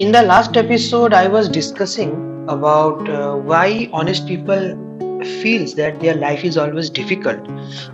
In the last episode, I was discussing about why honest people feels that their life is always difficult.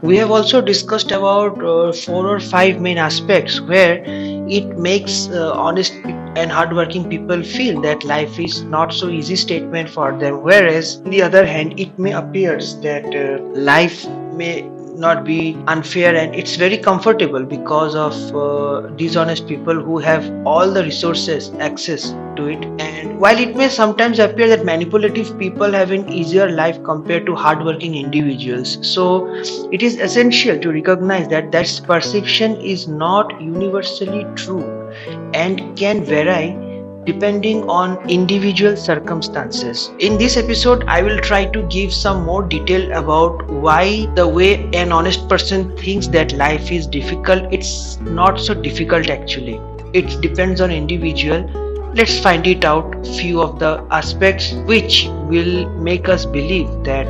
We have also discussed about four or five main aspects where it makes honest and hardworking people feel that life is not so easy statement for them. Whereas, on the other hand, it may appears that life may not be unfair and it's very comfortable because of dishonest people who have all the resources access to it. And while it may sometimes appear that manipulative people have an easier life compared to hardworking individuals, so it is essential to recognize that that perception is not universally true and can vary depending on individual circumstances. In this episode, I will try to give some more detail about why the way an honest person thinks that life is difficult, it's not so difficult actually. It depends on individual. Let's find it out few of the aspects which will make us believe that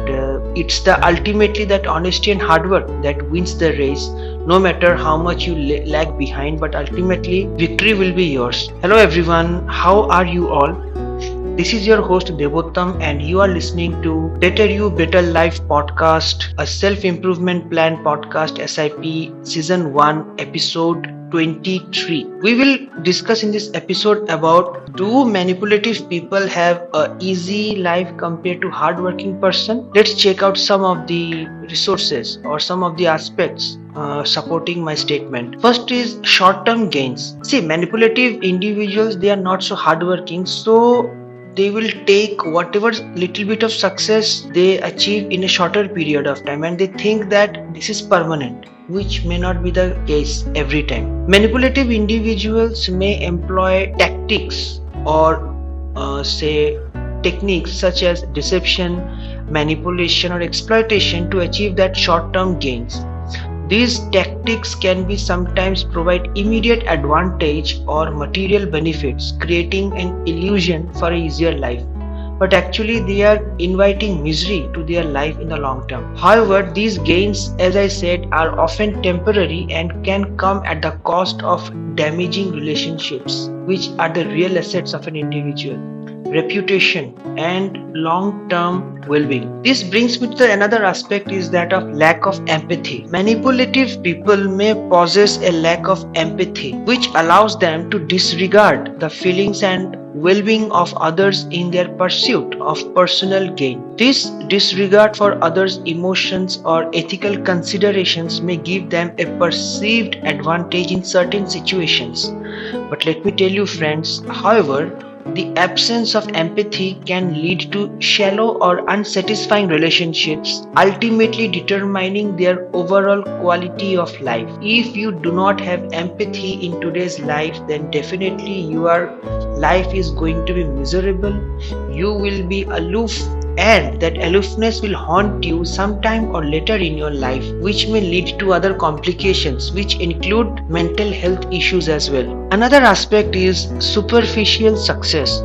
it's the ultimately that honesty and hard work that wins the race, no matter how much you lag behind, but ultimately victory will be yours. Hello everyone, how are you all? This is your host Devottam and you are listening to Better You Better Life podcast, a self-improvement plan podcast, SIP season 1 episode 23. We will discuss in this episode about, do manipulative people have a easy life compared to hardworking person? Let's check out some of the resources or some of the aspects supporting my statement. First is short-term gains. See, manipulative individuals, they are not so hardworking, so they will take whatever little bit of success they achieve in a shorter period of time and they think that this is permanent, which may not be the case every time. Manipulative individuals may employ tactics or say techniques such as deception, manipulation or exploitation to achieve that short-term gains. These tactics can be sometimes provide immediate advantage or material benefits, creating an illusion for an easier life. But actually they are inviting misery to their life in the long term. However, these gains, as I said, are often temporary and can come at the cost of damaging relationships, which are the real assets of an individual, reputation and long-term well-being. This brings me to another aspect, is that of lack of empathy. Manipulative people may possess a lack of empathy, which allows them to disregard the feelings and well-being of others in their pursuit of personal gain. This disregard for others' emotions or ethical considerations may give them a perceived advantage in certain situations. But let me tell you friends, however, the absence of empathy can lead to shallow or unsatisfying relationships, ultimately determining their overall quality of life. If you do not have empathy in today's life, then definitely your life is going to be miserable. You will be aloof, and that aloofness will haunt you sometime or later in your life, which may lead to other complications, which include mental health issues as well. Another aspect is superficial success.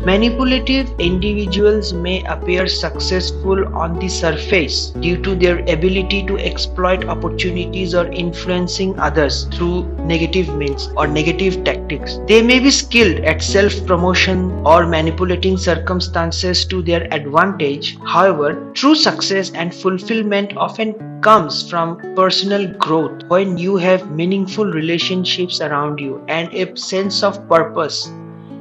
Manipulative individuals may appear successful on the surface due to their ability to exploit opportunities or influencing others through negative means or negative tactics. They may be skilled at self-promotion or manipulating circumstances to their advantage. However, true success and fulfillment often comes from personal growth when you have meaningful relationships around you and a sense of purpose.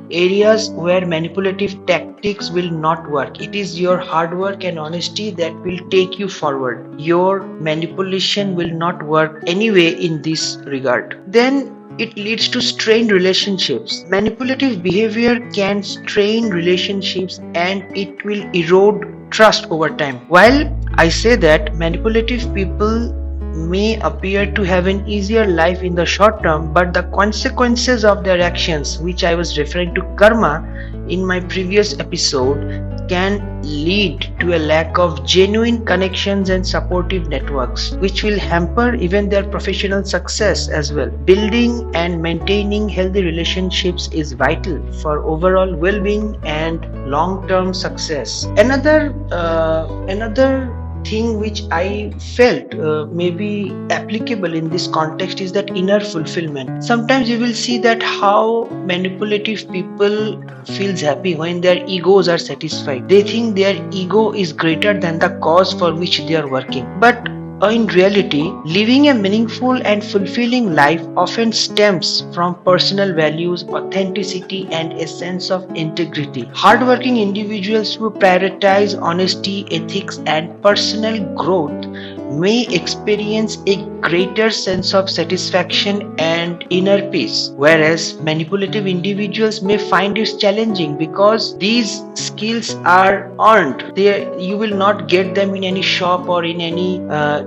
Areas where manipulative tactics will not work. It is your hard work and honesty that will take you forward. Your manipulation will not work anyway in this regard. Then it leads to strained relationships. Manipulative behavior can strain relationships and it will erode trust over time. While I say that manipulative people may appear to have an easier life in the short term, but the consequences of their actions, which I was referring to karma in my previous episode, can lead to a lack of genuine connections and supportive networks, which will hamper even their professional success as well. Building and maintaining healthy relationships is vital for overall well-being and long-term success. Another thing which I felt may be applicable in this context is that inner fulfillment. Sometimes you will see that how manipulative people feels happy when their egos are satisfied. They think their ego is greater than the cause for which they are working. But in reality, living a meaningful and fulfilling life often stems from personal values, authenticity, and a sense of integrity. Hardworking individuals who prioritize honesty, ethics, and personal growth may experience a greater sense of satisfaction and inner peace, whereas manipulative individuals may find it challenging because these skills are earned. You will not get them in any shop or in any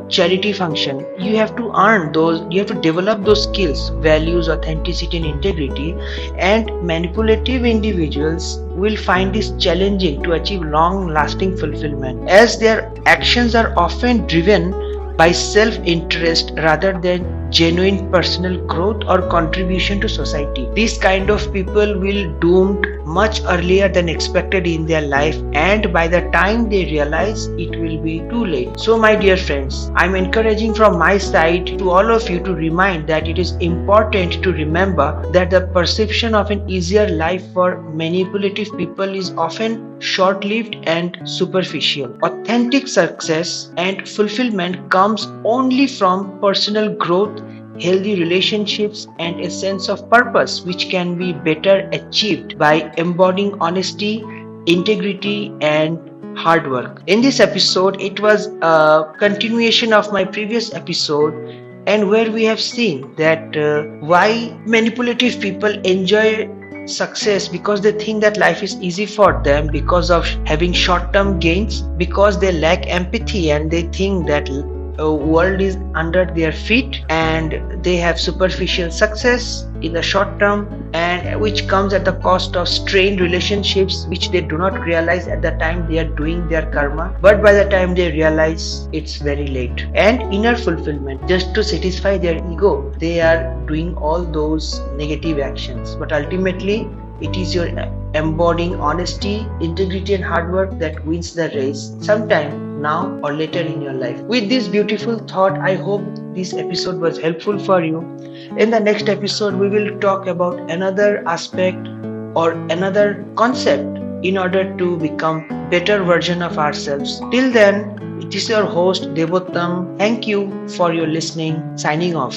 charity function. You have to earn those, you have to develop those skills, values, authenticity, and integrity. And manipulative individuals will find this challenging to achieve long lasting fulfillment, as their actions are often driven by self interest rather than genuine personal growth or contribution to society. These kind of people will doomed much earlier than expected in their life, and by the time they realize, it will be too late. So my dear friends, I'm encouraging from my side to all of you to remind that it is important to remember that the perception of an easier life for manipulative people is often short-lived and superficial. Authentic success and fulfillment comes only from personal growth, healthy relationships, and a sense of purpose, which can be better achieved by embodying honesty, integrity, and hard work. In this episode, it was a continuation of my previous episode, and where we have seen that why manipulative people enjoy success because they think that life is easy for them because of having short-term gains, because they lack empathy and they think that world is under their feet, and they have superficial success in the short term, and which comes at the cost of strained relationships, which they do not realize at the time they are doing their karma, but by the time they realize, it's very late. And inner fulfillment, just to satisfy their ego, they are doing all those negative actions, but ultimately it is your embodying honesty, integrity, and hard work that wins the race, sometime now or later in your life. With this beautiful thought, I hope this episode was helpful for you. In the next episode, we will talk about another aspect or another concept in order to become better version of ourselves. Till then, it is your host Devottam. Thank you for your listening. Signing off.